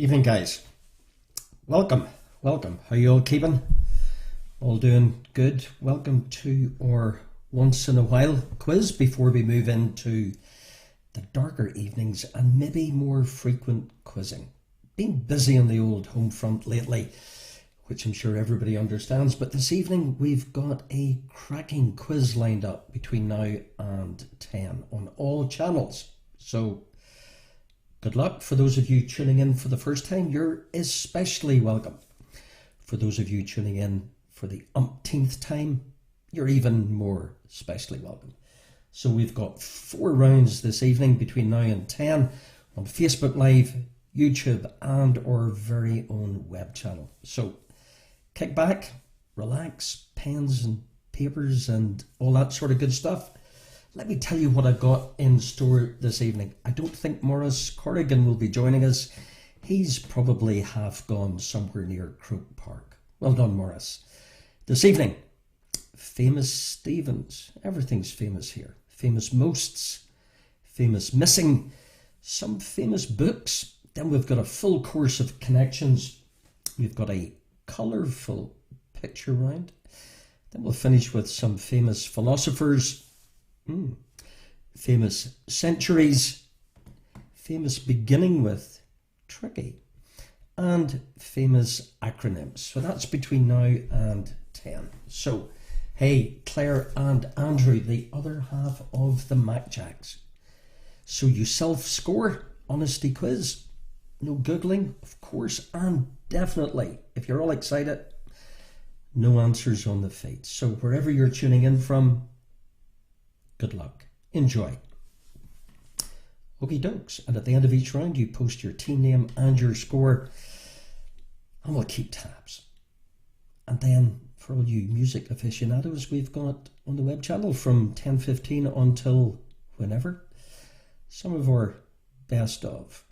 Evening, guys. Welcome. How you all keeping? All doing good? Welcome to our once in a while quiz before we move into the darker evenings and maybe more frequent quizzing. Been busy on the old home front lately, which I'm sure everybody understands, but this evening we've got a cracking quiz lined up between now and 10 on all channels. So good luck. For those of you tuning in for the first time, you're especially welcome. For those of you tuning in for the umpteenth time, you're even more especially welcome. So we've got 4 rounds this evening between now and 10 on Facebook Live, YouTube and our very own web channel. So kick back, relax, pens and papers and all that sort of good stuff. Let me tell you what I've got in store this evening. I don't think Maurice Corrigan will be joining us. He's probably half gone somewhere near Croke Park. Well done, Maurice. This evening, famous Stevens. Everything's famous here. Famous mosts, famous missing, some famous books. Then we've got a full course of connections. We've got a colourful picture round. Then we'll finish with some famous philosophers. Famous centuries, famous beginning with, tricky, and famous acronyms. So that's between now and 10. So, hey, Claire and Andrew, the other half of the MacJacks. So you self-score, honesty quiz, no Googling, of course, and definitely, if you're all excited, no answers on the feed. So wherever you're tuning in from, good luck. Enjoy. Okie dokes. And at the end of each round, you post your team name and your score, and we'll keep tabs. And then, for all you music aficionados, we've got on the web channel from 10:15 until whenever, some of our best of.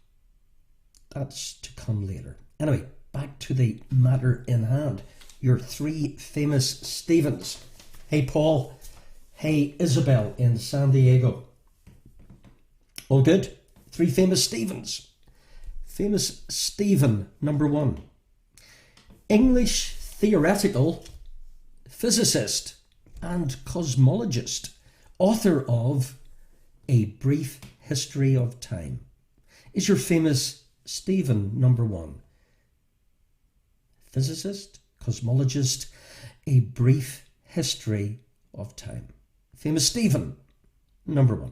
That's to come later. Anyway, back to the matter in hand. Your 3 famous Stevens. Hey, Paul. Hey, Isabel in San Diego. All good? 3 famous Stevens. Famous Stephen, number 1. English theoretical physicist and cosmologist. Author of A Brief History of Time. Is your famous Stephen number 1? Physicist, cosmologist, A Brief History of Time. Famous Stephen, number 1.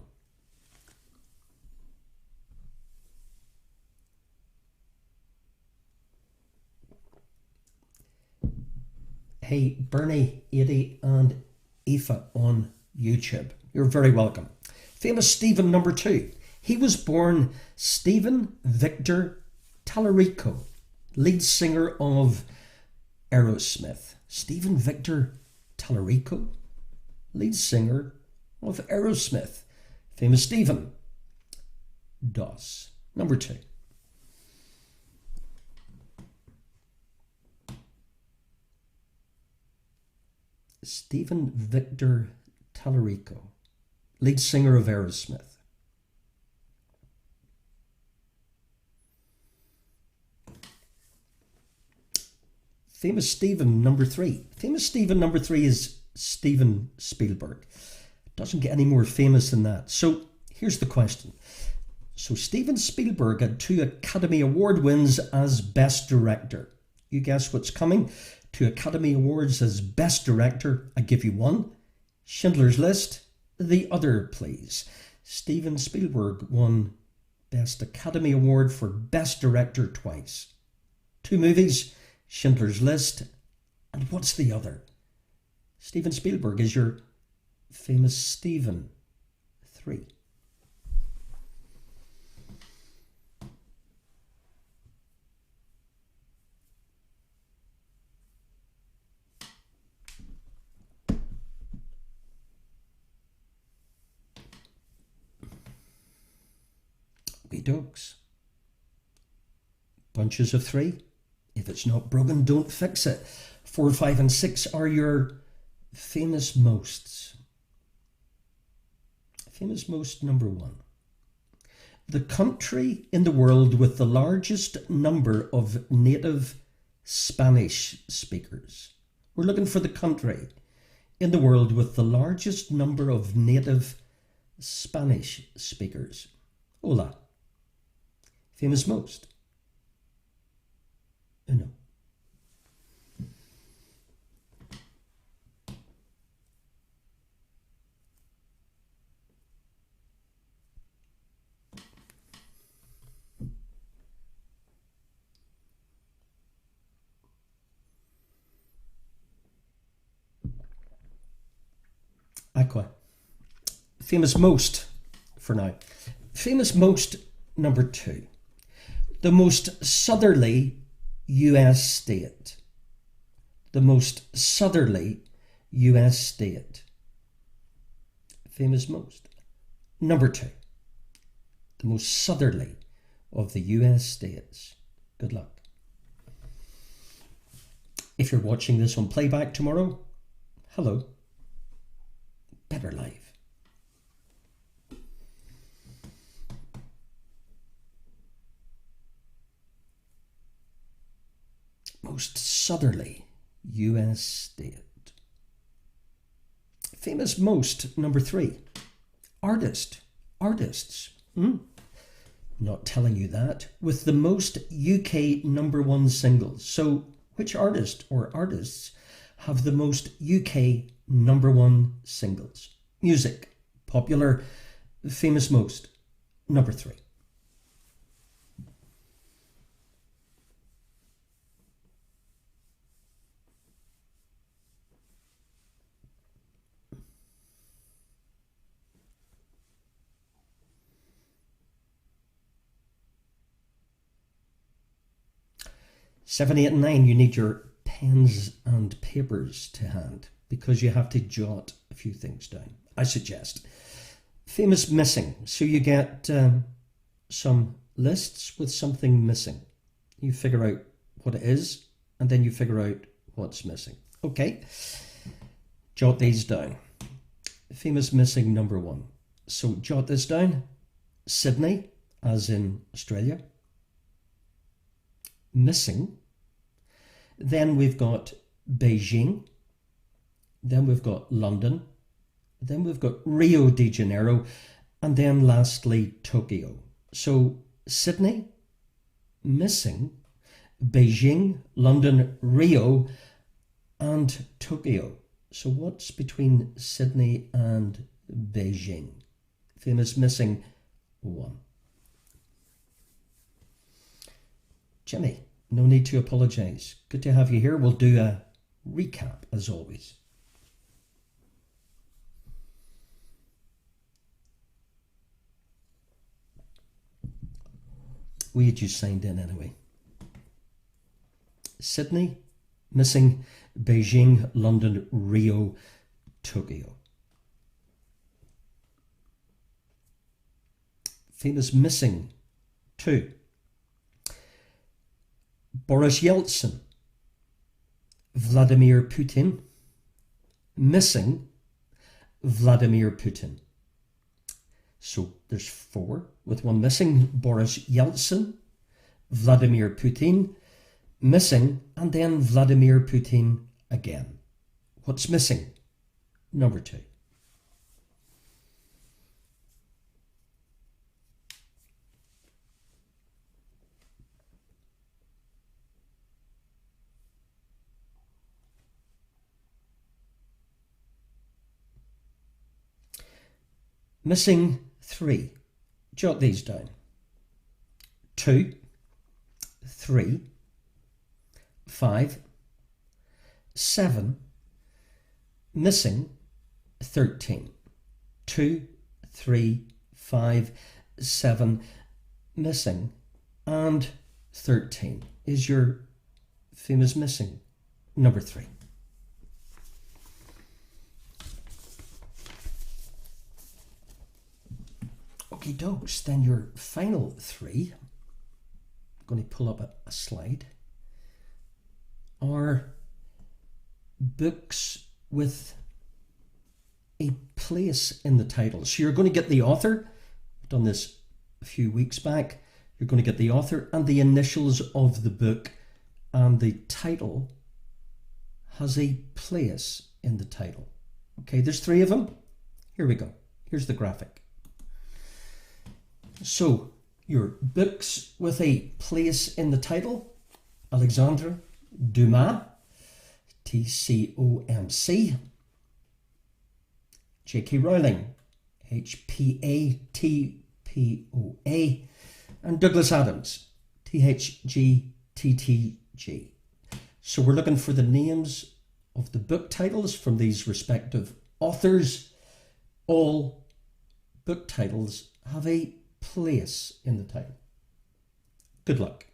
Hey, Bernie, 80 and Aoife on YouTube. You're very welcome. Famous Stephen, number 2. He was born Stephen Victor Tallarico, lead singer of Aerosmith. Stephen Victor Tallarico, lead singer of Aerosmith. Famous Stephen Doss, number 2. Stephen Victor Tallarico, lead singer of Aerosmith. Famous Stephen number 3. Famous Stephen number 3 is Steven Spielberg. Doesn't get any more famous than that. So here's the question. So Steven Spielberg had 2 Academy Award wins as Best Director. You guess what's coming? 2 Academy Awards as Best Director. I give you 1. Schindler's List. The other, please. Steven Spielberg won Best Academy Award for Best Director twice. 2 movies, Schindler's List, and what's the other? Steven Spielberg is your famous Stephen 3. Okie dokes. Bunches of 3. If it's not broken, don't fix it. 4, 5 and 6 are your famous mosts. Famous most number 1. the country in the world with the largest number of native Spanish speakers. We're looking for the country in the world with the largest number of native Spanish speakers. Hola. Famous most. Uno. Aqua. Famous most for now. Famous most number 2. The most southerly US state. The most southerly US state. Famous most. Number 2. The most southerly of the US states. Good luck. If you're watching this on playback tomorrow, hello. Better life. Most southerly US state. Famous most number 3. Artists. Not telling you that. With the most UK number 1 singles. So which artist or artists have the most UK number 1 singles? Music. Popular. Famous most. Number 3. Seven, 8, and 9, you need your pens and papers to hand because you have to jot a few things down. I suggest. Famous missing. So you get some lists with something missing. You figure out what it is and then you figure out what's missing. Okay. Jot these down. Famous missing number 1. So jot this down. Sydney, as in Australia. Missing. Then we've got Beijing. Then we've got London. Then we've got Rio de Janeiro. And then lastly, Tokyo. So Sydney, missing, Beijing, London, Rio, and Tokyo. So what's between Sydney and Beijing? Famous missing 1. Jimmy, no need to apologise. Good to have you here. We'll do a recap as always. We had you signed in anyway. Sydney, missing, Beijing, London, Rio, Tokyo. Famous missing 2. Boris Yeltsin, Vladimir Putin, missing, Vladimir Putin. So there's 4 with 1 missing. Boris Yeltsin, Vladimir Putin, missing, and then Vladimir Putin again. What's missing? Number 2. Missing 3. Jot these down. 2, 3, 5, 7, missing 13. 2, 3, 5, 7, missing, and 13 is your famous missing number 3. Okie dokes, then your final 3, I'm going to pull up a slide, are books with a place in the title. So you're going to get the author. I've done this a few weeks back. You're going to get the author and the initials of the book, and the title has a place in the title. Okay, there's 3 of them. Here we go. Here's the graphic. So, your books with a place in the title: Alexandre Dumas, TCOMC, J.K. Rowling, HPATPOA, and Douglas Adams, THGTTG. So we're looking for the names of the book titles from these respective authors. All book titles have a place in the title. Good luck.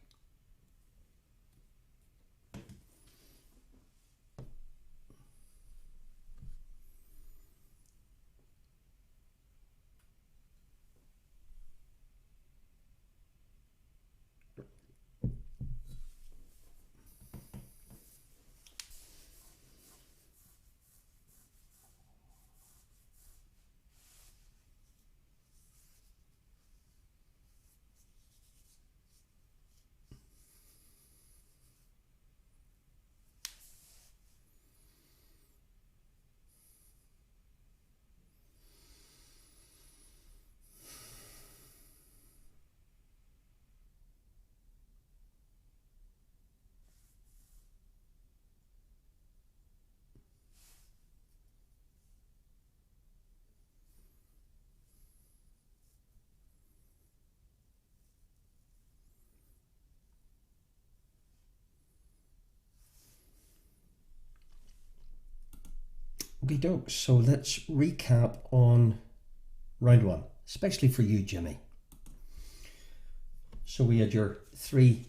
Okay, doke. So let's recap on round 1, especially for you, Jimmy. So we had your 3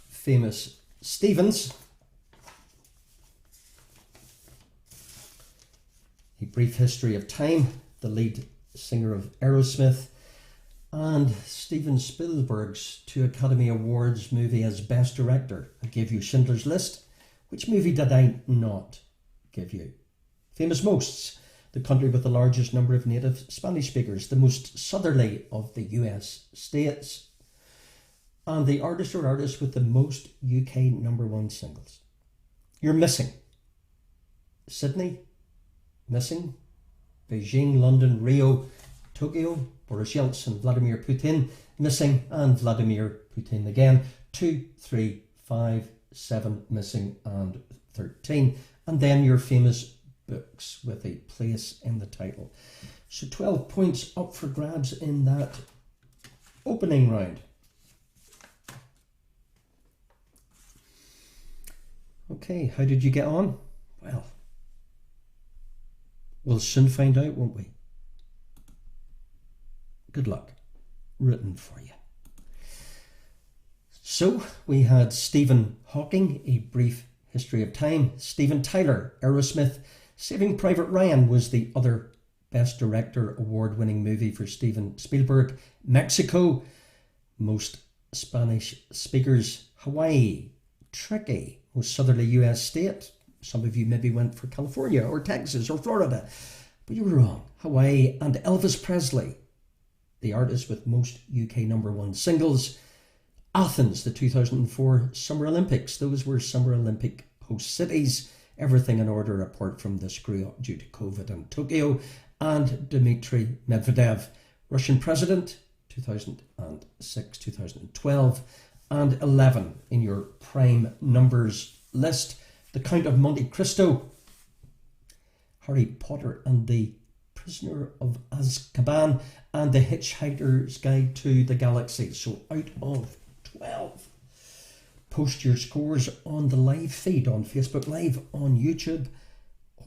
famous Stephens: A Brief History of Time, the lead singer of Aerosmith, and Steven Spielberg's 2 Academy Awards movie as Best Director. I gave you Schindler's List. Which movie did I not give you? Famous Mosts: the country with the largest number of native Spanish speakers, the most southerly of the US states, and the artist or artists with the most UK #1 singles. You're missing Sydney, missing Beijing, London, Rio, Tokyo, Boris Yeltsin, Vladimir Putin, missing, and Vladimir Putin again. 2, 3, 5, 7, missing, and 13. And then your famous books with a place in the title. So 12 points up for grabs in that opening round. Okay, how did you get on? Well, we'll soon find out, won't we? Good luck. Written for you. So we had Stephen Hawking, A Brief History of Time. Steven Tyler, Aerosmith. Saving Private Ryan was the other Best Director award-winning movie for Steven Spielberg. Mexico, most Spanish speakers. Hawaii, tricky, most southerly US state. Some of you maybe went for California or Texas or Florida, but you were wrong. Hawaii. And Elvis Presley, the artist with most UK #1 singles. Athens, the 2004 Summer Olympics. Those were Summer Olympic host cities. Everything in order apart from the screw up due to COVID and Tokyo. And Dmitry Medvedev, Russian president, 2006, 2012. And 11 in your prime numbers list: The Count of Monte Cristo, Harry Potter and the Prisoner of Azkaban, and The Hitchhiker's Guide to the Galaxy. So out of 12. Post your scores on the live feed on Facebook Live, on YouTube,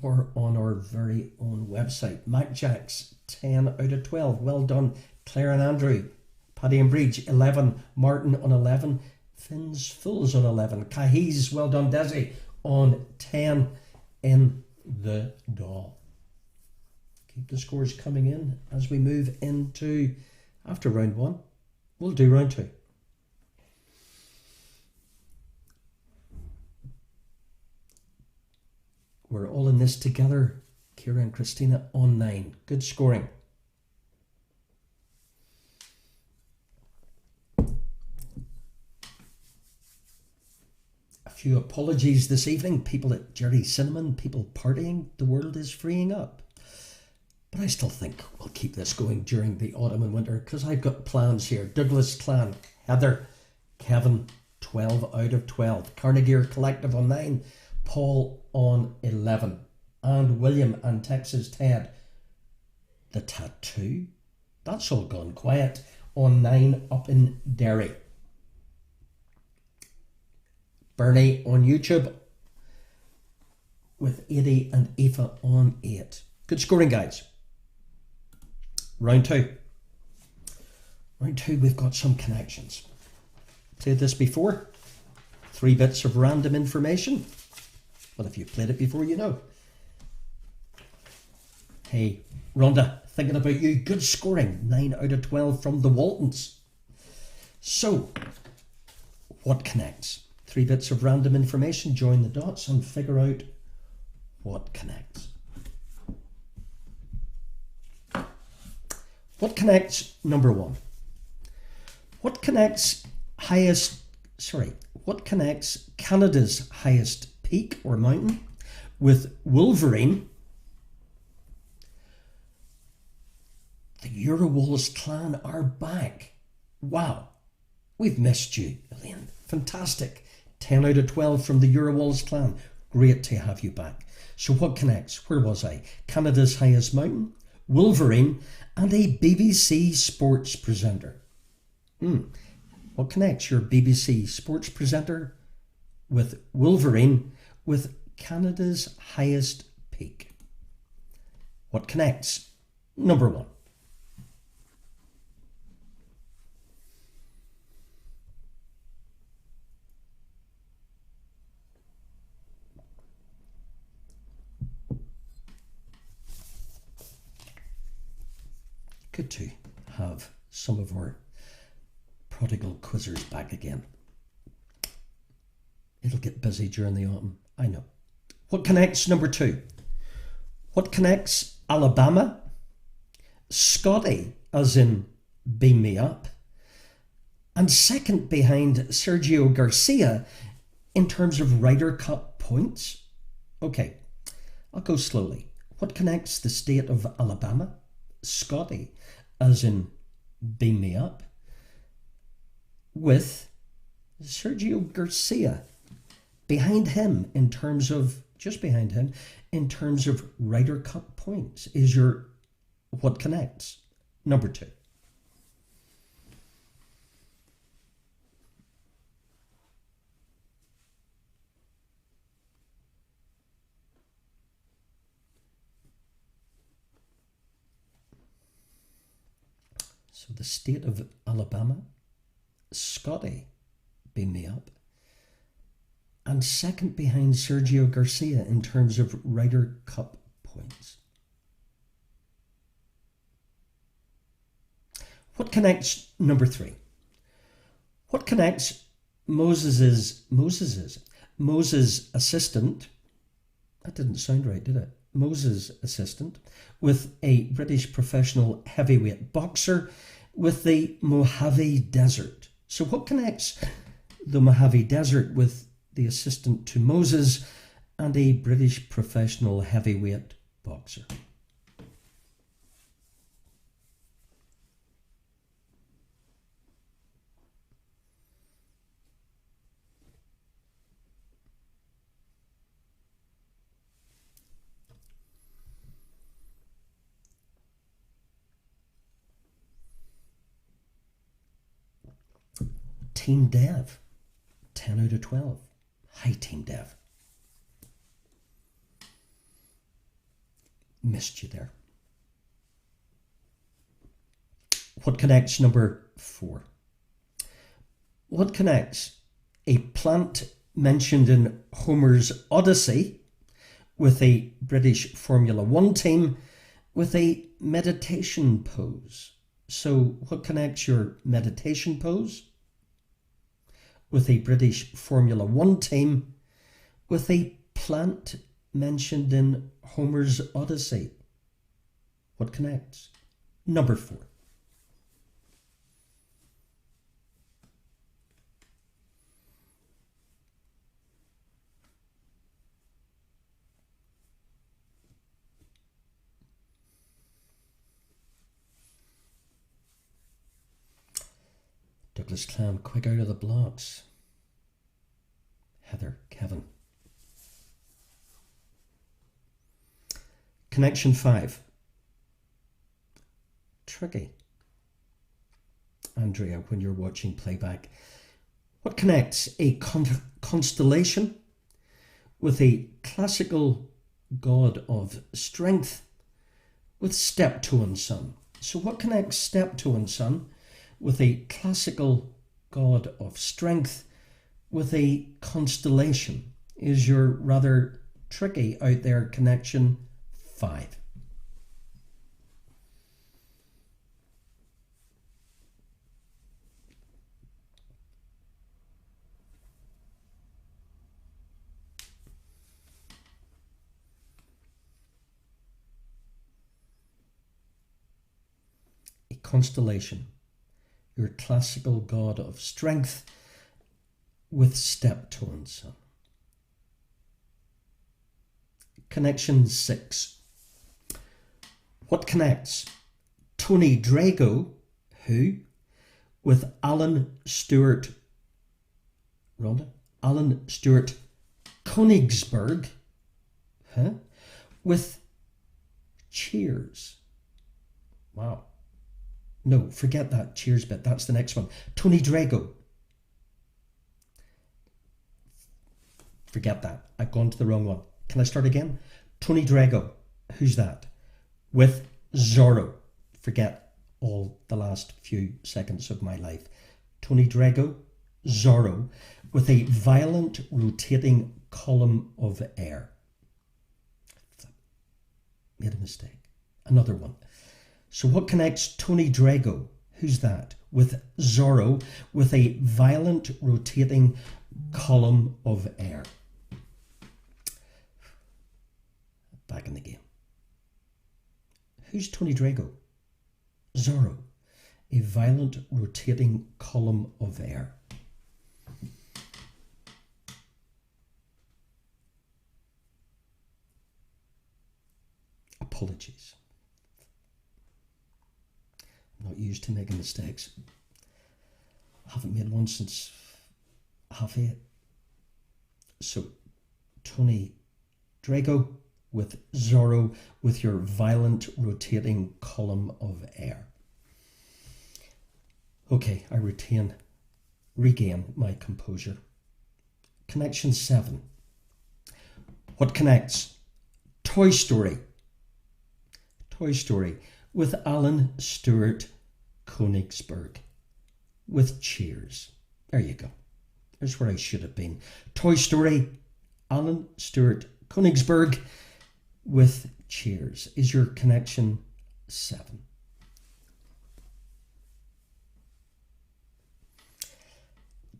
or on our very own website. MacJacks, 10 out of 12. Well done, Claire and Andrew. Paddy and Bridge, 11. Martin on 11. Finn's Fools on 11. Cahiz, well done, Desi, on 10 in the doll. Keep the scores coming in as we move into, after round 1, we'll do round 2. We're all in this together. Kira and Christina on 9. Good scoring. few apologies this evening. People at Jerry Cinnamon, people partying, the world is freeing up. But I still think we'll keep this going during the autumn and winter because I've got plans here. Douglas Clan, Heather, Kevin, 12 out of 12. Carnegie Collective on 9, Paul on 11. And William and Texas Ted, the tattoo, that's all gone quiet, on 9 up in Derry. Bernie on YouTube with 80 and Aoife on 8. Good scoring, guys. Round 2. Round 2, we've got some connections. Played this before. 3 bits of random information. Well, if you've played it before, you know. Hey, Rhonda, thinking about you. Good scoring. 9 out of 12 from the Waltons. So, what connects? 3 bits of random information. Join the dots and figure out what connects. What connects number 1? What connects Canada's highest peak or mountain with Wolverine? The Eurowallis clan are back. Wow, we've missed you, Elaine. Fantastic. 10 out of 12 from the Eurowallis clan. Great to have you back. So what connects? Where was I? Canada's highest mountain, Wolverine, and a BBC sports presenter. What connects your BBC sports presenter with Wolverine with Canada's highest peak? What connects? Number 1. Good to have some of our prodigal quizzers back again. It'll get busy during the autumn, I know. What connects number 2? What connects Alabama, Scotty, as in beam me up, and second behind Sergio Garcia in terms of Ryder Cup points? Okay, I'll go slowly. What connects the state of Alabama, Scotty, as in beam me up, with Sergio Garcia behind him in terms of, just behind him, in terms of Ryder Cup points is your what connects? Number 2. So the state of Alabama, Scotty, beam me up, and second behind Sergio Garcia in terms of Ryder Cup points. What connects number 3? What connects Moses' assistant, that didn't sound right, did it? Moses' assistant, with a British professional heavyweight boxer with the Mojave Desert. So what connects the Mojave Desert with the assistant to Moses and a British professional heavyweight boxer? Team Dev, 10 out of 12. Hi, Team Dev. Missed you there. What connects number 4? What connects a plant mentioned in Homer's Odyssey with a British Formula 1 team with a meditation pose? So what connects your meditation pose with a British Formula 1 team with a plant mentioned in Homer's Odyssey? What connects? Number 4. Douglas Clan, quick out of the blocks. Heather, Kevin. Connection 5. Tricky. Andrea, when you're watching playback. What connects a constellation with a classical god of strength with steptoe and son? So what connects steptoe and son with a classical god of strength with a constellation is your rather tricky out there connection 5. A constellation, your classical god of strength with steptoe and son. Connection 6. What connects Tony Drago, who, with Alan Stewart, Rhonda? Alan Stewart Königsberg, with Cheers? Wow. No, forget that Cheers bit. That's the next one. Tony Drago. Forget that. I've gone to the wrong one. Can I start again? Tony Drago. Who's that? With Zorro. Forget all the last few seconds of my life. Tony Drago, Zorro, with a violent rotating column of air. Made a mistake. Another one. So what connects Tony Drago? Who's that? With Zorro, with a violent rotating column of air. Back in the game. Who's Tony Drago? Zorro, a violent rotating column of air. Apologies. I'm not used to making mistakes. I haven't made one since 8:30. So, Tony Drago with Zorro with your violent rotating column of air. Okay, I regain my composure. Connection 7. What connects Toy Story? Toy Story with Alan Stewart Königsberg with Cheers. There you go. There's where I should have been. Toy Story, Alan Stewart Königsberg with Cheers is your connection 7.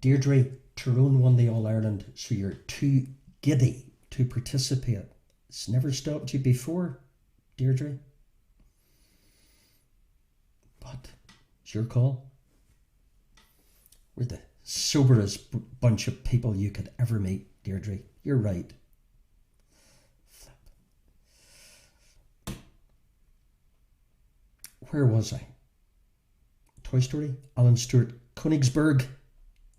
Deirdre, Tyrone won the All-Ireland, so you're too giddy to participate. It's never stopped you before, Deirdre. But it's your call. We're the soberest bunch of people you could ever meet, Deirdre. You're right. Where was I? Toy Story, Alan Stewart Königsberg,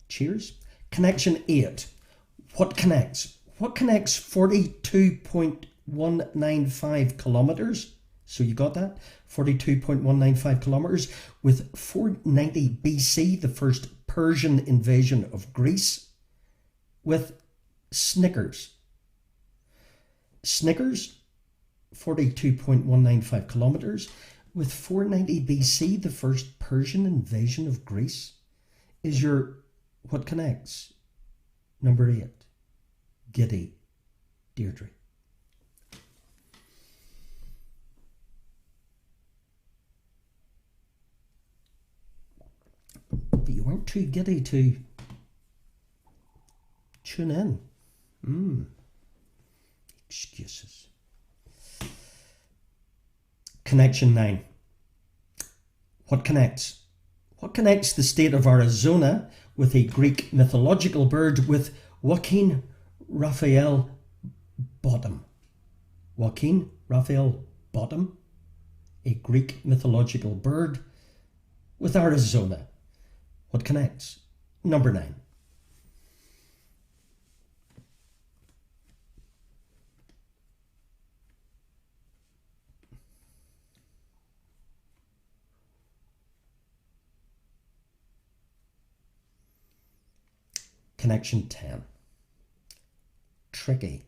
Cheers. Connection 8. What connects? What connects 42.195 kilometres? So you got that? 42.195 kilometres with 490 BC, the first Persian invasion of Greece, with Snickers. Snickers, 42.195 kilometres with 490 BC, the first Persian invasion of Greece, is your what connects? Number 8. Giddy, Deirdre. But you weren't too giddy to tune in. Excuses. Connection 9. What connects? What connects the state of Arizona with a Greek mythological bird with Joaquin Raphael Bottom? Joaquin Raphael Bottom, a Greek mythological bird with Arizona. What connects? Number 9. Connection 10. Tricky.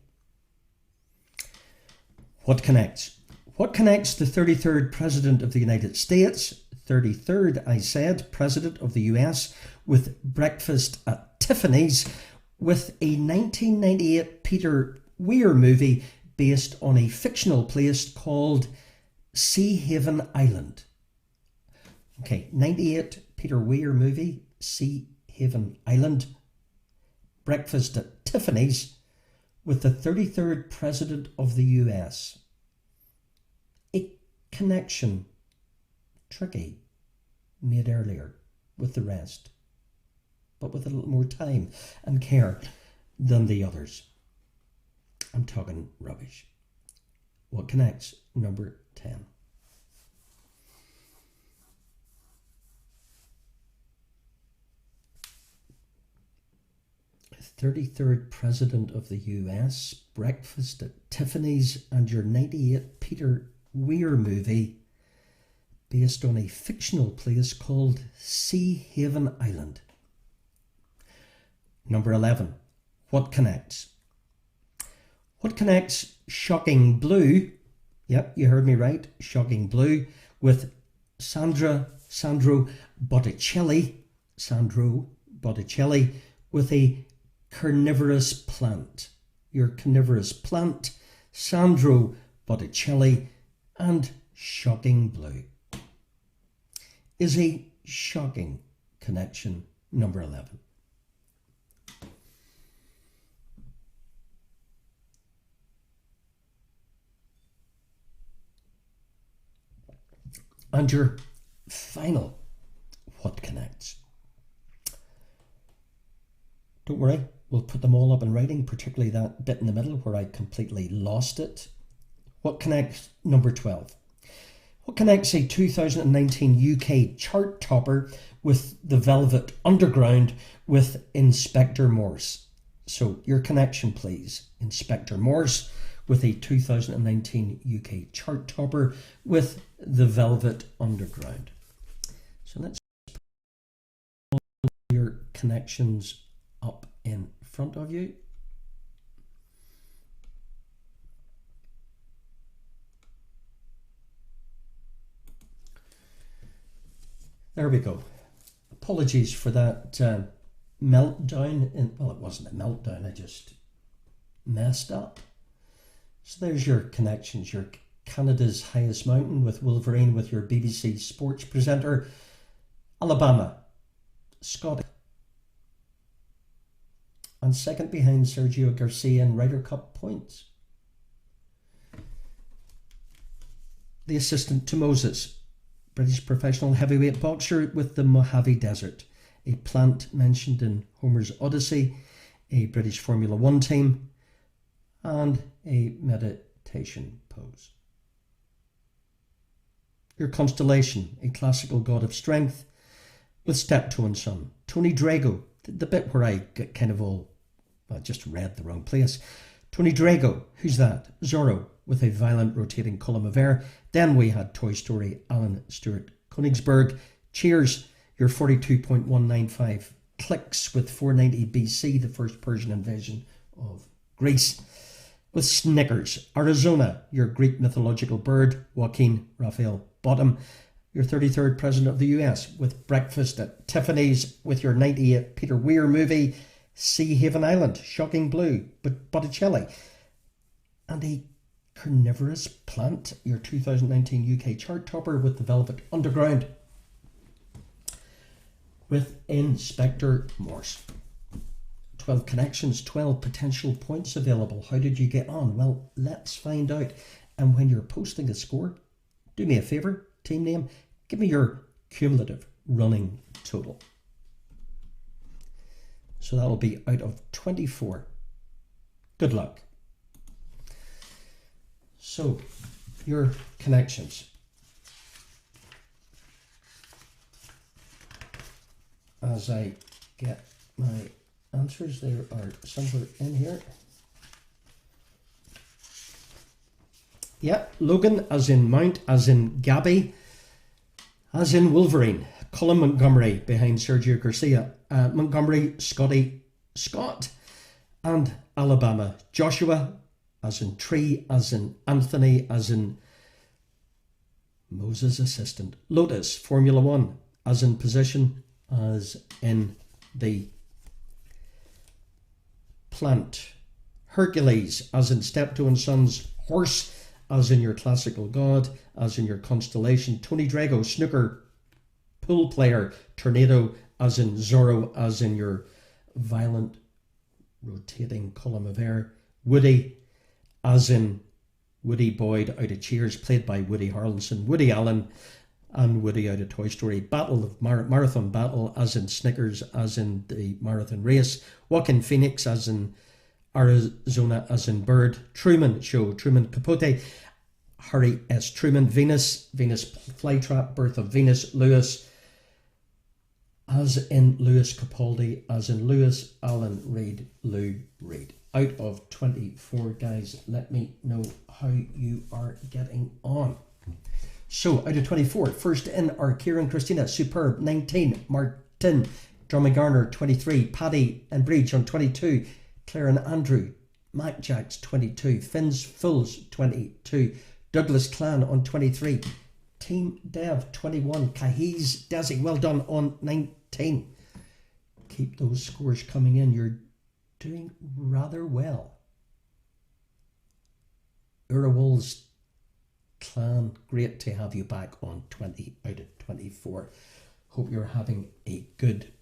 What connects? What connects the 33rd President of the United States, 33rd, I said, President of the US, with breakfast at Tiffany's, with a 1998 Peter Weir movie based on a fictional place called Sea Haven Island? Okay, 98 Peter Weir movie, Sea Haven Island, breakfast at Tiffany's, with the 33rd President of the US. A connection, tricky, made earlier with the rest, but with a little more time and care than the others. I'm talking rubbish. What connects? Number 10. The 33rd President of the US, breakfast at Tiffany's, and your 98 Peter Weir movie based on a fictional place called Sea Haven Island. Number 11. What connects? What connects Shocking Blue? Yep, you heard me right. Shocking Blue with Sandro Botticelli with a carnivorous plant. Your carnivorous plant, Sandro Botticelli, and Shocking Blue is a shocking connection. Number 11. And your final what connects. Don't worry, we'll put them all up in writing, particularly that bit in the middle where I completely lost it. What connects? Number 12. What connects a 2019 UK chart topper with the Velvet Underground with Inspector Morse? So your connection, please. Inspector Morse with a 2019 UK chart topper with the Velvet Underground. So let's put your connections up in front of you. There we go. Apologies for that meltdown. Well, it wasn't a meltdown, I just messed up. So there's your connections. Your Canada's highest mountain with Wolverine with your BBC sports presenter. Alabama, Scotland. And second behind Sergio Garcia in Ryder Cup points. The assistant to Moses, British professional heavyweight boxer with the Mojave Desert, a plant mentioned in Homer's Odyssey, a British Formula One team, and a meditation pose. Your constellation, a classical god of strength with steptoe and sun. Tony Drago, the bit where I get kind of all, I just read the wrong place. Tony Drago, who's that? Zorro, with a violent rotating column of air. Then we had Toy Story, Alan Stewart Königsberg. Cheers, your 42.195 clicks with 490 BC, the first Persian invasion of Greece. With Snickers, Arizona, your Greek mythological bird, Joaquin Raphael Bottom, your 33rd President of the US, with breakfast at Tiffany's, with your 98 Peter Weir movie, Sea Haven Island, Shocking Blue, but Botticelli, and a carnivorous plant, your 2019 UK chart topper with the Velvet Underground, with Inspector Morse. 12 connections, 12 potential points available. How did you get on? Well, let's find out. And when you're posting a score, do me a favour, team name, give me your cumulative running total. So that will be out of 24. Good luck. So, your connections. as I get my answers. There are somewhere in here. Yeah, Logan, as in Mount, as in Gabby, as in Wolverine. Colin Montgomery behind Sergio Garcia. Montgomery, Scotty, Scott, and Alabama. Joshua, as in Tree, as in Anthony, as in Moses' assistant. Lotus, Formula One, as in position, as in the plant. Hercules, as in Steptoe and Sons. Horse, as in your classical god, as in your constellation. Tony Drago, snooker, pool player. Tornado, as in Zorro, as in your violent rotating column of air. Woody, as in Woody Boyd out of Cheers, played by Woody Harrelson. Woody Allen and Woody out of Toy Story. Battle of Marathon Battle, as in Snickers, as in the marathon race. Joaquin Phoenix, as in Arizona, as in Bird. Truman Show, Truman Capote. Harry S. Truman. Venus, Venus Flytrap, Birth of Venus. Lewis, as in Lewis Capaldi, as in Lewis Allen Reed, Lou Reed. Out of 24, guys, let me know how you are getting on. So, out of 24, first in are Kieran Christina, superb, 19. Martin, Drummond Garner, 23. Paddy and Bridge on 22. Claire and Andrew, Mac Jacks, 22. Finn's Fools, 22. Douglas Clan on 23. Team Dev, 21. Kahiz Desi, well done, on 19. Keep those scores coming in. You're doing rather well. Urawol's Clan, great to have you back on 20 out of 24. Hope you're having a good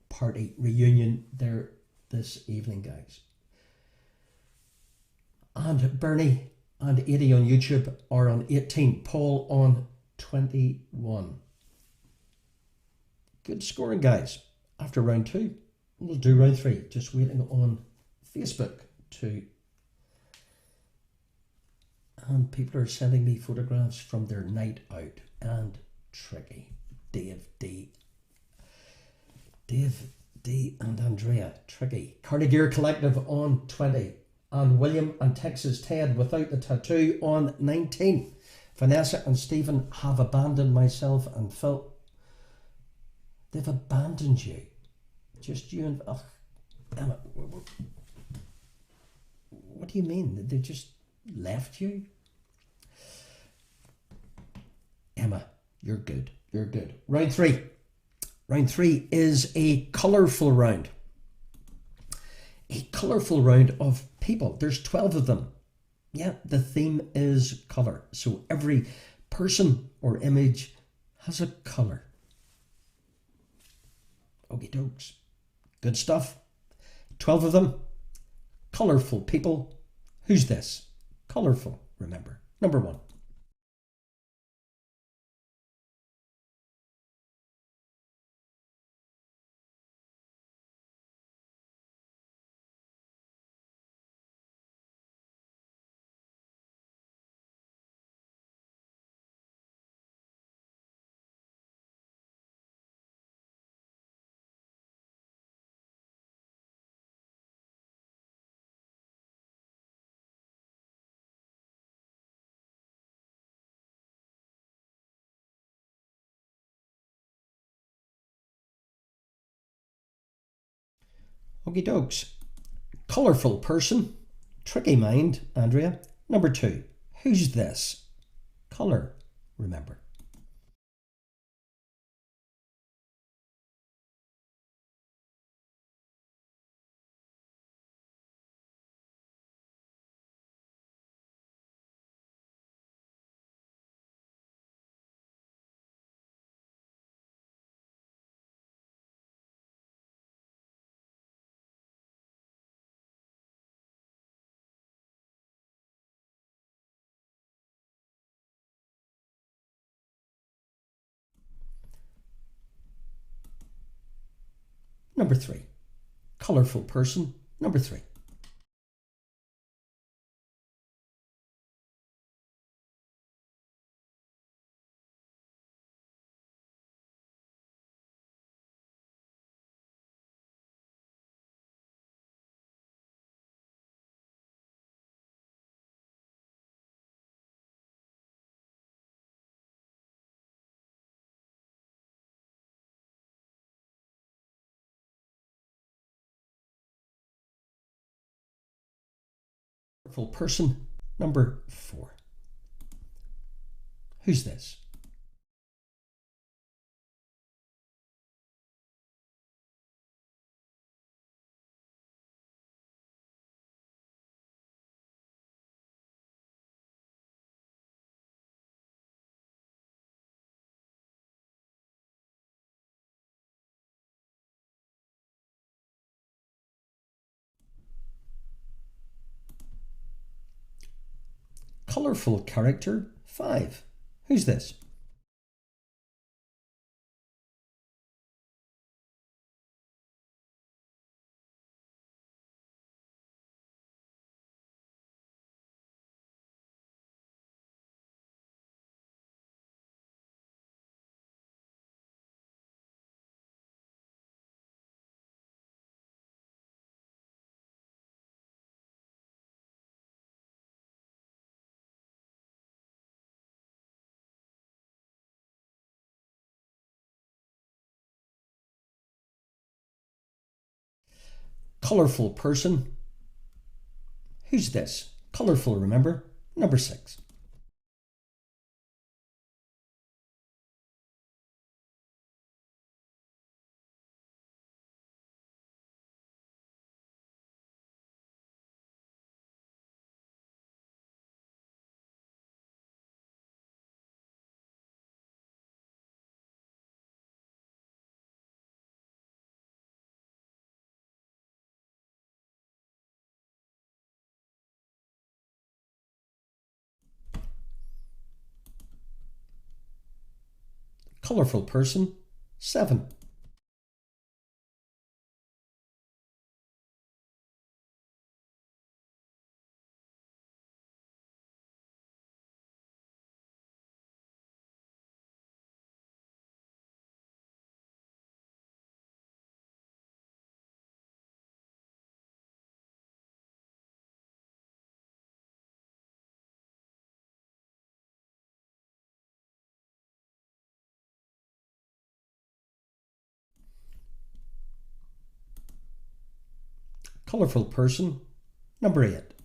party reunion there this evening, guys. And Bernie and 80 on YouTube are on 18. Paul on 21. Good scoring, guys. After round 2, we'll do round 3. Just waiting on Facebook to... And people are sending me photographs from their night out. And Tricky, Dave D, and Andrea. Tricky. Carnegie Collective on 20. And William and Texas Ted without the tattoo on 19. Vanessa and Stephen have abandoned myself and Phil. They've abandoned you. Just you and... Oh, Emma, what do you mean? They just left you? Emma, you're good. You're good. Round 3. Round 3 is a colourful round. A colourful round of people. There's 12 of them. Yeah, the theme is colour. So every person or image has a colour. Okie dokes. Good stuff. 12 of them. Colourful people. Who's this? Colourful, remember. Number 1. Okie dokes. Colourful person. Tricky mind, Andrea. Number 2. Who's this? Colour, remember. Number 3. Colourful person. Number 3. Full person number 4. Who's this? Colourful character 5. Who's this? Colourful person. Who's this? Colourful, remember? Number 6. Colourful person 7. Colourful person number 8.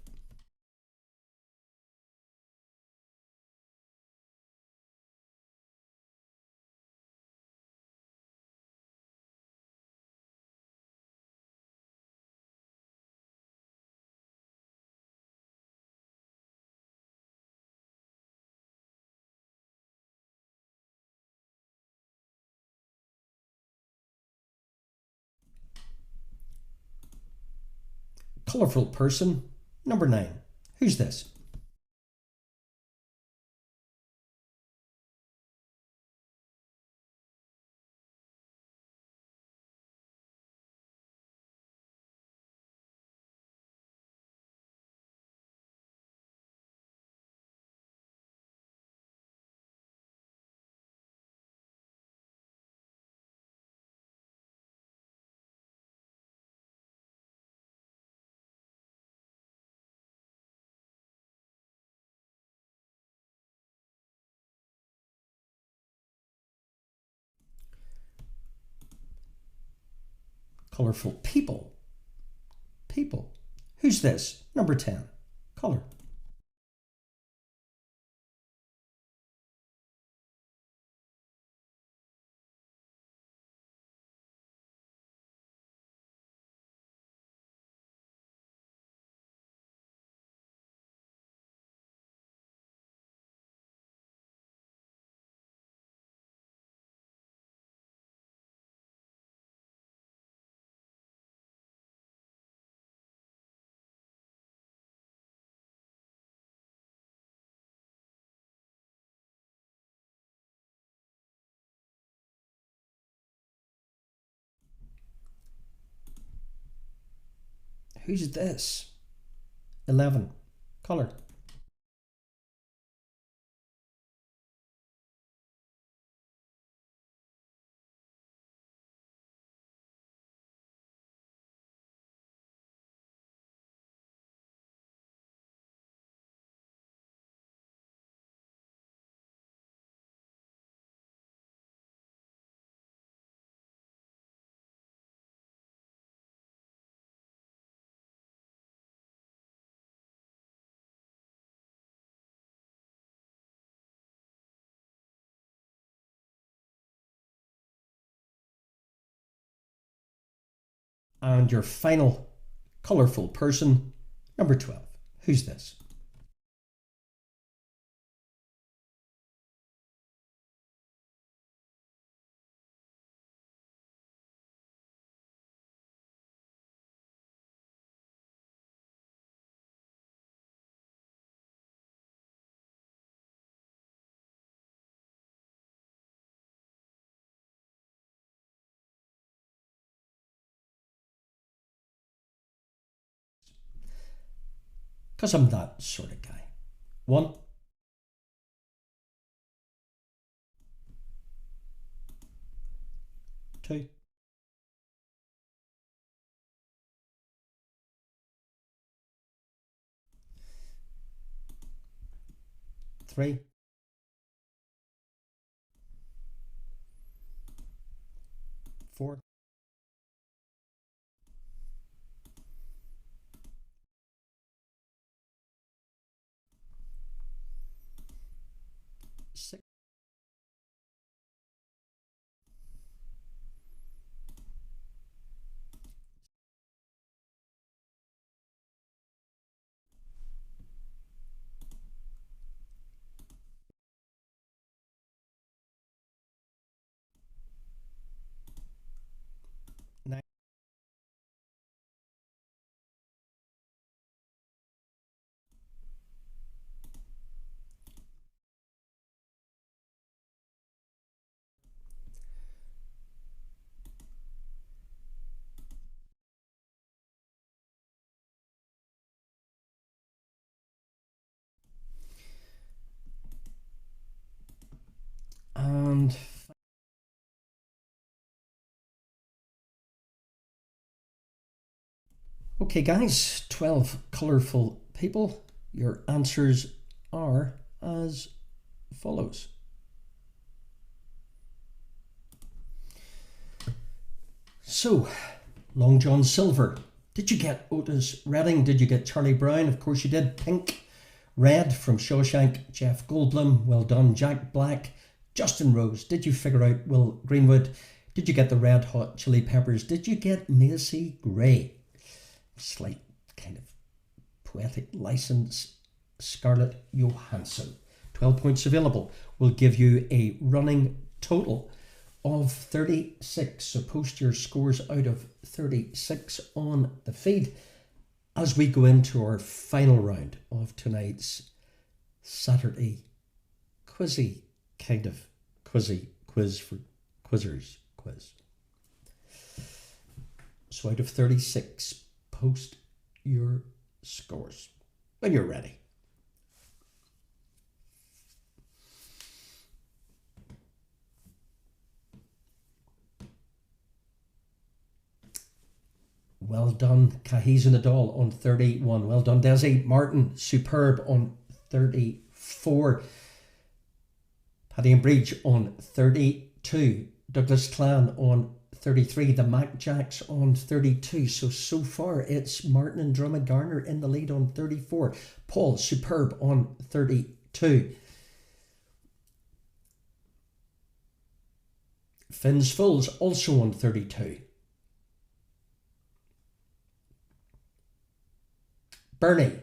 Colourful person number 9. Who's this? Colourful people. People. Who's this? Number 10. Colour. Who's this? 11. Colour. And your final colourful person, number 12. Who's this? Because I'm that sort of guy. 1, 2, 3, 4, 6, 9. And okay, guys, 12 colourful people. Your answers are as follows. So, Long John Silver. Did you get Otis Redding? Did you get Charlie Brown? Of course you did. Pink. Red from Shawshank. Jeff Goldblum. Well done. Jack Black. Justin Rose. Did you figure out Will Greenwood? Did you get the Red Hot Chili Peppers? Did you get Macy Gray? Slight kind of poetic license. Scarlett Johansson. 12 points available. Will give you a running total of 36. So post your scores out of 36 on the feed as we go into our final round of tonight's Saturday quizzy kind of quiz for quizzers quiz. So out of 36, post your scores when you're ready. Well done, Cahiz Nadal on 31. Well done, Desi Martin, superb on 34. Paddy and Bridge on 32. Douglas Clan on 33. The Mac Jacks on 32. So far it's Martin and Drummond Garner in the lead on 34. Paul, superb on 32. Finn's Fools also on 32. Bernie,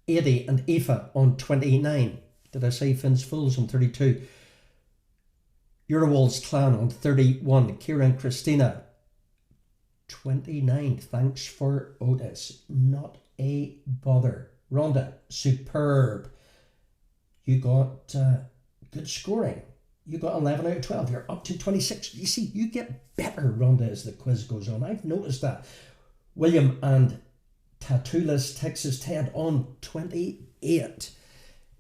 80 and Aoife on 29. Did I say Finn's Fools on 32? Eurowall's Clan on 31. Kira and Christina, 29. Thanks for Otis. Not a bother. Rhonda, superb. You got good scoring. You got 11 out of 12. You're up to 26. You see, you get better, Rhonda, as the quiz goes on. I've noticed that. William and Tattooless Texas Ted on 28.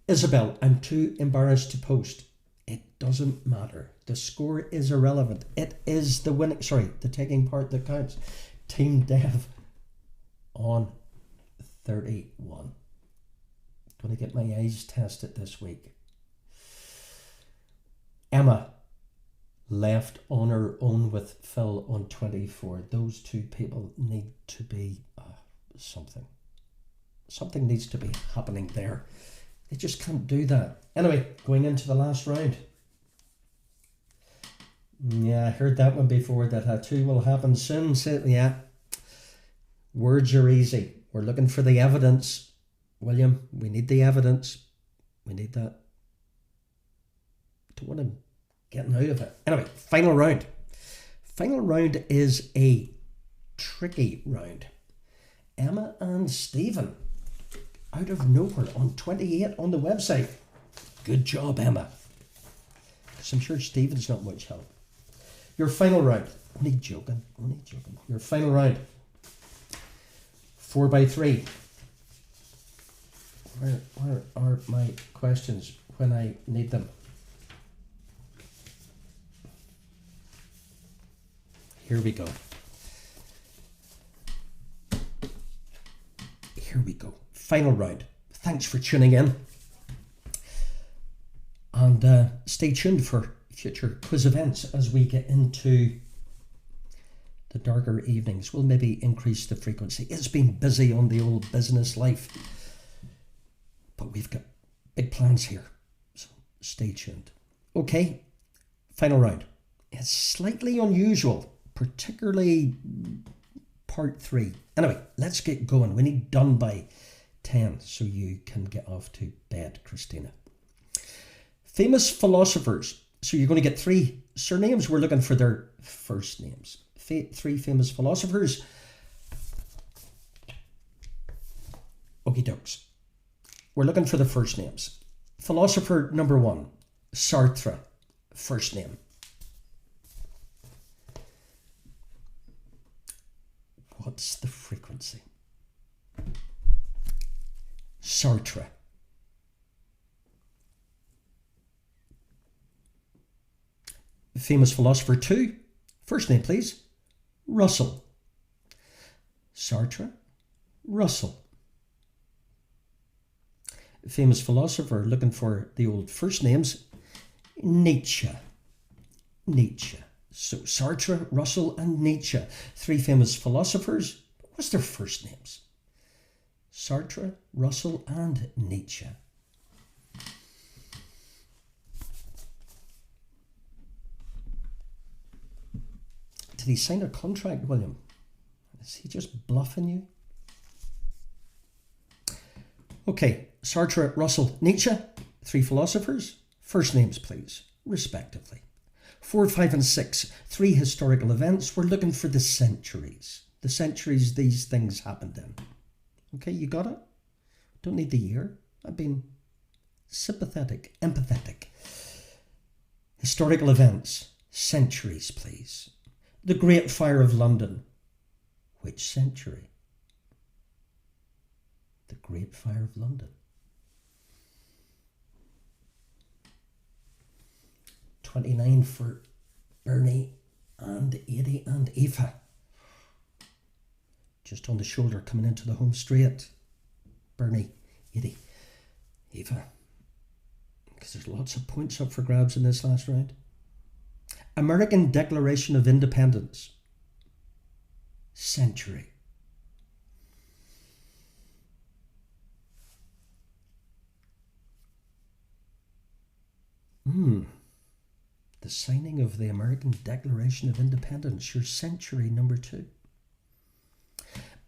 Isabel, I'm too embarrassed to post. It doesn't matter. The score is irrelevant. It is the winning, the taking part that counts. Team Dev on 31. Going to get my eyes tested this week. Emma left on her own with Phil on 24. Those two people need to be something needs to be happening there. They just can't do that. Anyway, going into the last round. Yeah, I heard that one before, that two will happen soon. So, yeah, Words are easy. We're looking for the evidence. William, we need the evidence. We need that. Don't want him getting out of it. Anyway, final round. Final round is a tricky round. Emma and Stephen, out of nowhere, on 28 on the website. Good job, Emma. Because I'm sure Stephen's not much help. Your final round. Only joking. Your final round. 4x3. Where are my questions when I need them? Here we go. Here we go. Final round. Thanks for tuning in. And stay tuned for future quiz events as we get into the darker evenings. We'll maybe increase the frequency. It's been busy on the old business life, but we've got big plans here. So stay tuned. Okay, final round. It's slightly unusual, particularly part 3. Anyway, let's get going. We need done by 10 so you can get off to bed, Christina. Famous philosophers. So you're going to get 3 surnames. We're looking for their first names. 3 famous philosophers. Okie dokes. We're looking for the first names. Philosopher number 1, Sartre, first name. What's the frequency? Sartre. Famous philosopher 2, first name please, Russell. Sartre, Russell. Famous philosopher, looking for the old first names, Nietzsche. Nietzsche. So Sartre, Russell and Nietzsche. 3 famous philosophers. What's their first names? Sartre, Russell and Nietzsche. Did he sign a contract, William? Is he just bluffing you? Okay, Sartre, Russell, Nietzsche, 3 philosophers. First names, please, respectively. 4, 5 and 6, 3 historical events. We're looking for the centuries. The centuries these things happened in. Okay, you got it? Don't need the year. I've been sympathetic, empathetic. Historical events. Centuries, please. The Great Fire of London. Which century? The Great Fire of London. 29 for Bernie and 80 and Eva. Just on the shoulder coming into the home straight. Bernie, 80, Eva. Because there's lots of points up for grabs in this last round. American Declaration of Independence. Century. The signing of the American Declaration of Independence, your century number 2.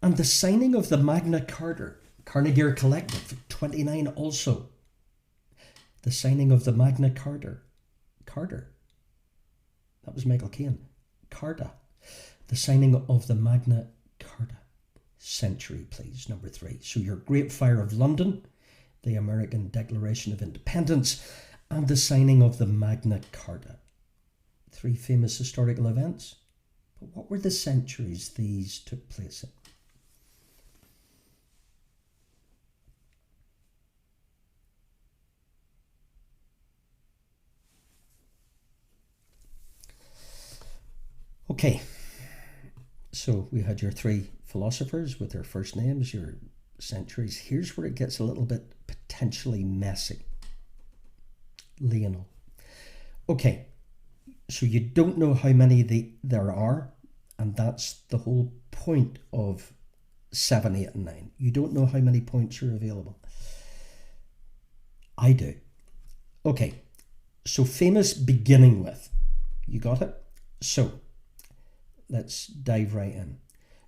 And the signing of the Magna Carta, Carnegie Collective, 29 also. The signing of the Magna Carta. Carter. That was Michael Caine. Carta. The signing of the Magna Carta. Century, please, number 3. So your Great Fire of London, the American Declaration of Independence, and the signing of the Magna Carta. 3 famous historical events. But what were the centuries these took place in? Okay, so we had your 3 philosophers with their first names, your centuries. Here's where it gets a little bit potentially messy. Lionel. Okay, so you don't know how many there are, and that's the whole point of 7, 8 and 9. You don't know how many points are available. I do. Okay, so famous beginning with. You got it? So let's dive right in.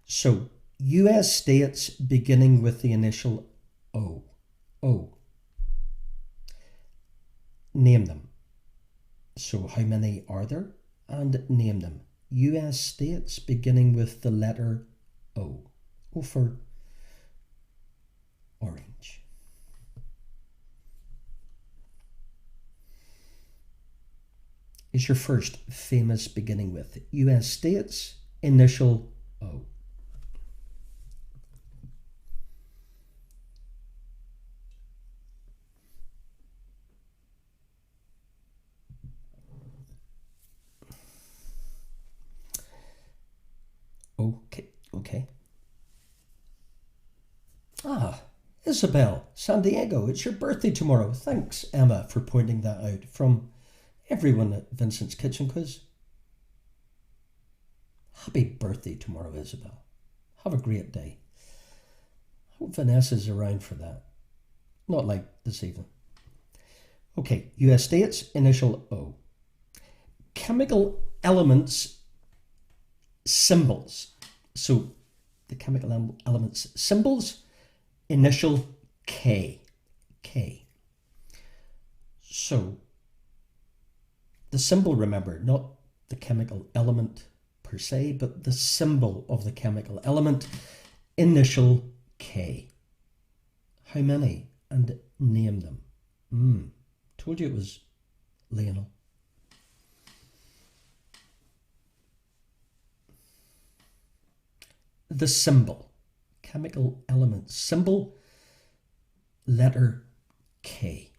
So US states beginning with the initial O. O. Name them. So how many are there? And name them. US states beginning with the letter O. O for orange. Is your first famous beginning with US states, initial O. Okay. Isabel, San Diego, it's your birthday tomorrow. Thanks, Emma, for pointing that out from everyone at Vincent's Kitchen Quiz. Happy birthday tomorrow, Isabel. Have a great day. Hope Vanessa's around for that. Not like this evening. Okay, US states, initial O. Chemical elements, symbols. So the chemical elements, symbols, initial K. K. So the symbol, remember, not the chemical element per se, but the symbol of the chemical element, initial K. How many? And name them. Told you it was Lionel. The symbol, chemical element, symbol, letter K.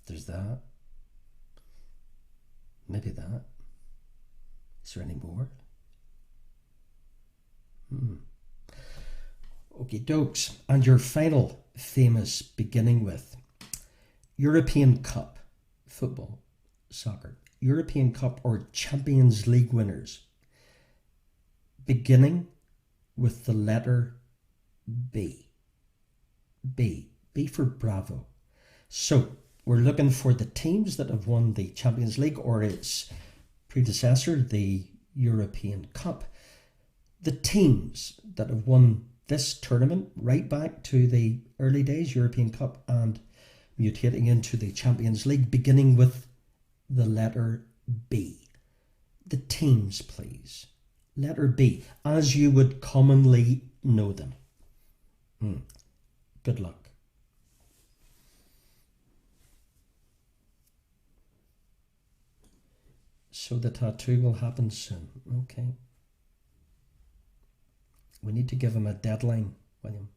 There's that. Maybe that. Is there any more? Okie dokes. And your final famous beginning with European Cup, football, soccer, European Cup or Champions League winners, beginning with the letter B. B. B for Bravo. So we're looking for the teams that have won the Champions League or its predecessor, the European Cup. The teams that have won this tournament right back to the early days, European Cup, and mutating into the Champions League, beginning with the letter B. The teams, please. Letter B, as you would commonly know them. Good luck. So the tattoo will happen soon. Okay. We need to give him a deadline, William.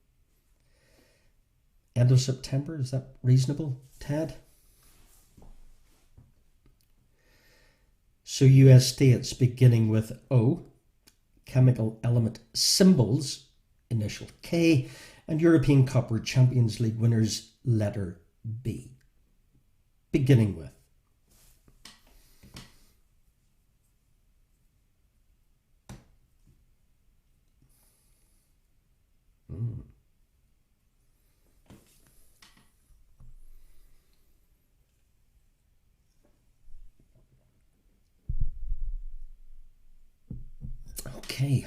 End of September, is that reasonable, Ted? So US states beginning with O, chemical element symbols, initial K, and European Cup or Champions League winners, letter B. Beginning with. Okay.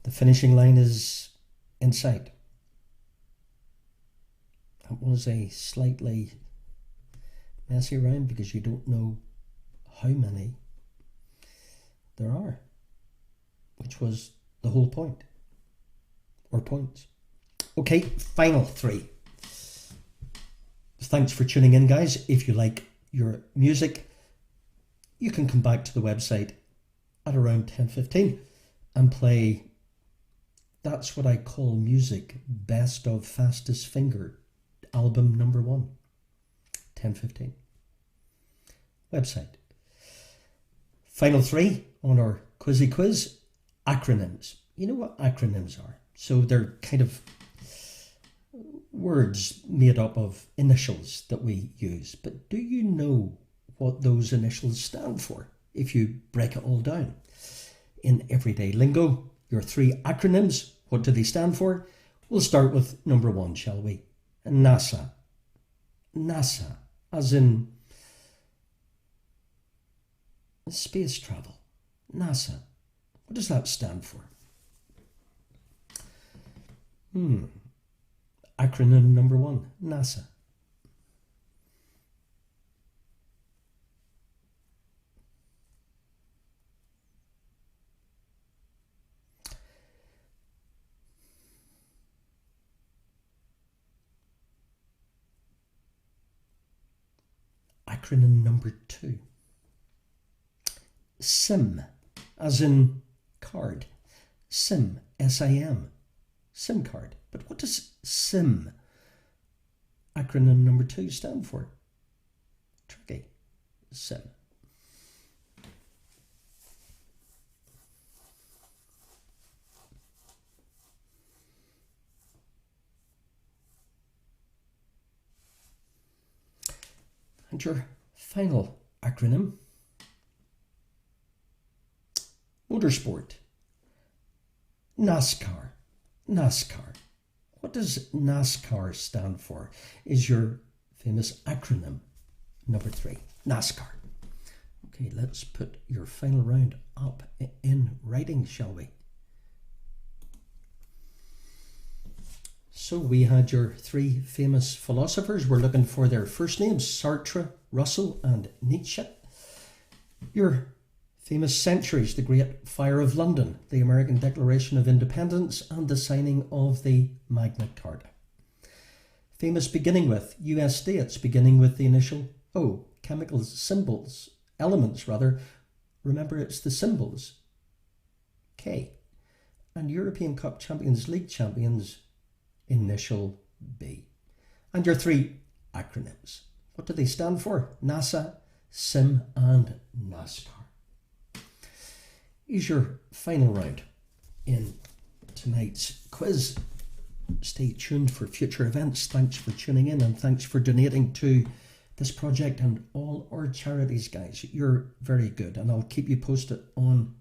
The finishing line is in sight. That was a slightly messy round because you don't know how many there are, which was the whole point, or points. Okay, final three. Thanks for tuning in, guys. If you like your music, you can come back to the website at around 10:15 and play That's What I Call Music Best of Fastest Finger album number 1, 10:15. Website. Final three on our quizzy quiz, acronyms. You know what acronyms are? So they're kind of words made up of initials that we use. But do you know what those initials stand for? If you break it all down in everyday lingo, your three acronyms, what do they stand for? We'll start with number 1, shall we? NASA. NASA, as in space travel. NASA. What does that stand for? Acronym number 1, NASA. Acronym number 2, SIM, as in card. SIM, S-I-M, SIM card. But what does SIM, acronym number 2, stand for? Tricky. SIM. And your final acronym, motorsport. NASCAR. NASCAR. What does NASCAR stand for? Is your famous acronym number 3, NASCAR. Okay, let's put your final round up in writing, shall we? So we had your 3 famous philosophers. We're looking for their first names: Sartre, Russell and Nietzsche. Your famous centuries: the Great Fire of London, the American Declaration of Independence and the signing of the Magna Carta. Famous beginning with: US states beginning with the initial O. Chemical symbols, elements rather, remember it's the symbols, K. And European Cup Champions League champions, initial B. And your 3 acronyms. What do they stand for? NASA, SIM and NASCAR. Here's your final round in tonight's quiz. Stay tuned for future events. Thanks for tuning in and thanks for donating to this project and all our charities, guys. You're very good, and I'll keep you posted on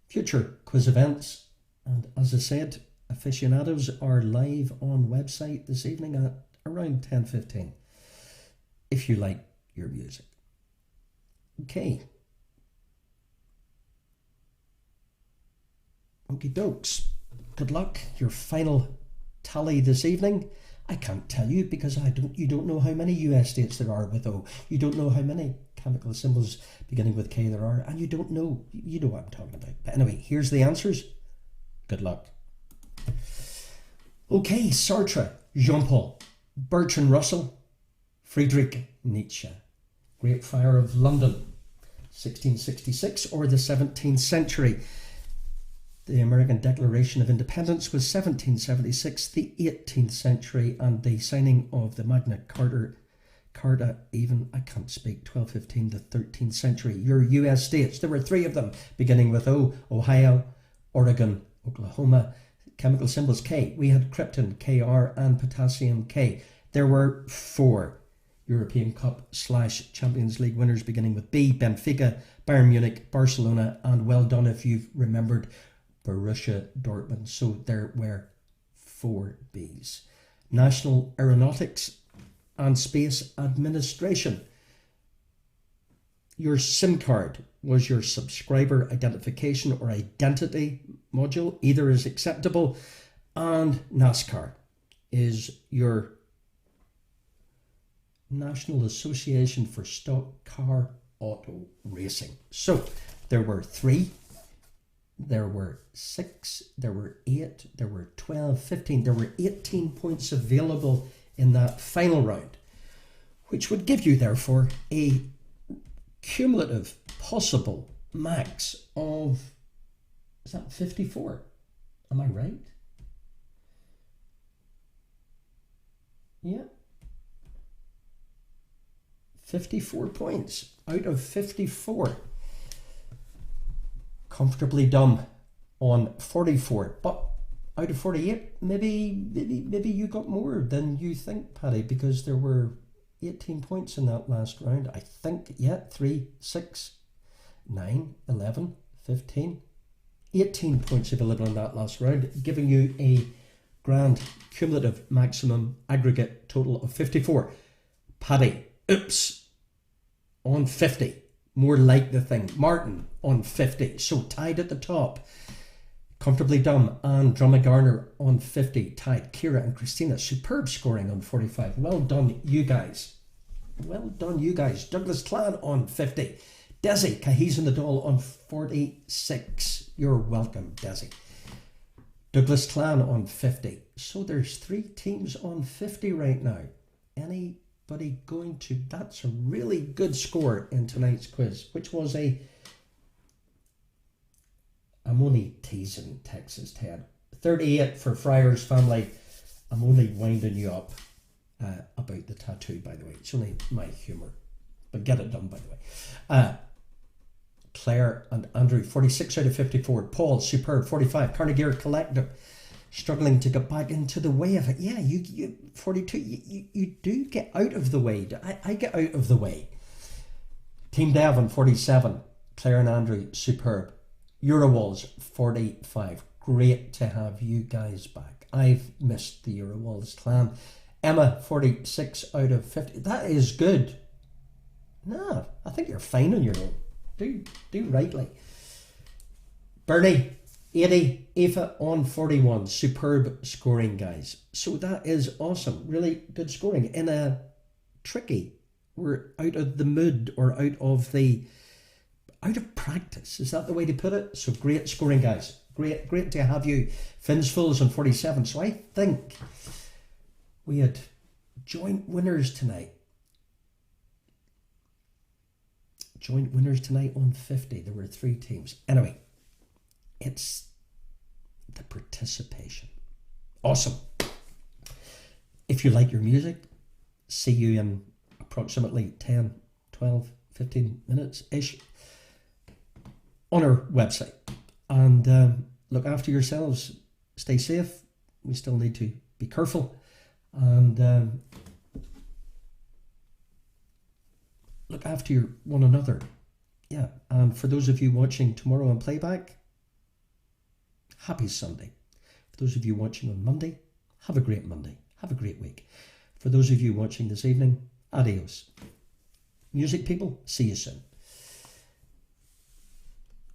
future quiz events. And as I said, aficionados are live on website this evening at around 10:15 if you like your music. Okay. Okie dokes. Good luck. Your final tally this evening. I can't tell you because you don't know how many US states there are with O. You don't know how many chemical symbols beginning with K there are, and you know what I'm talking about. But anyway, here's the answers. Good luck. Okay, Sartre, Jean-Paul. Bertrand Russell, Friedrich Nietzsche. Great Fire of London, 1666 or the 17th century. The American Declaration of Independence was 1776, the 18th century, and the signing of the Magna Carta, even, I can't speak, 1215, the 13th century. Your US states, there were 3 of them, beginning with O: Ohio, Oregon, Oklahoma. Chemical symbols K. We had krypton, Kr, and potassium, K. There were 4 European Cup / Champions League winners beginning with B: Benfica, Bayern Munich, Barcelona, and well done if you've remembered Borussia Dortmund. So there were 4 Bs. National Aeronautics and Space Administration. Your SIM card was your subscriber identification or identity module. Either is acceptable. And NASCAR is your National Association for Stock Car Auto Racing. So there were 3, there were 6, there were 8, there were 12, 15, there were 18 points available in that final round, which would give you therefore a cumulative possible max of, is that 54? Am I right? Yeah. 54 points out of 54. Comfortably done on 44. But out of 48, maybe you got more than you think, Paddy, because there were 18 points in that last round. I think, yeah, 3, 6, 9, 11, 15, 18 points available in that last round, giving you a Grand cumulative maximum aggregate total of 54. Paddy, oops, on 50. More like the thing. Martin on 50. So tied at the top. Comfortably Dumb and Drumma Garner on 50. Tied. Kira and Christina, superb scoring on 45. Well done, you guys. Well done, you guys. Douglas Clan on 50. Desi, Cahies and the Doll on 46. You're welcome, Desi. Douglas Clan on 50. So there's 3 teams on 50 right now. Anybody going to... That's a really good score in tonight's quiz, which was a... I'm only teasing Texas Ted. 38 for Friars family. I'm only winding you up about the tattoo, by the way. It's only my humour. But get it done, by the way. Claire and Andrew, 46 out of 54. Paul, superb, 45. Carnegie Collective, struggling to get back into the way of it. Yeah, you 42, you do get out of the way. I get out of the way. Team Devon, 47. Claire and Andrew, superb. Eurowalls, 45. Great to have you guys back. I've missed the Eurowalls clan. Emma, 46 out of 50. That is good. No, I think you're fine on your own. Do rightly. Bernie, 80. Aoife on 41. Superb scoring, guys. So that is awesome. Really good scoring. In a tricky, we're out of the mood or out of practice. Is that the way to put it? So great scoring, guys. Great to have you. Finsfuls on 47. So I think we had joint winners tonight. Joint winners tonight on 50. There were 3 teams. Anyway, it's the participation. Awesome. If you like your music, see you in approximately 10, 12, 15 minutes-ish on our website. And look after yourselves. Stay safe. We still need to be careful. And look after one another. Yeah. And for those of you watching tomorrow on playback, happy Sunday. For those of you watching on Monday, have a great Monday. Have a great week. For those of you watching this evening, adios. Music people, see you soon.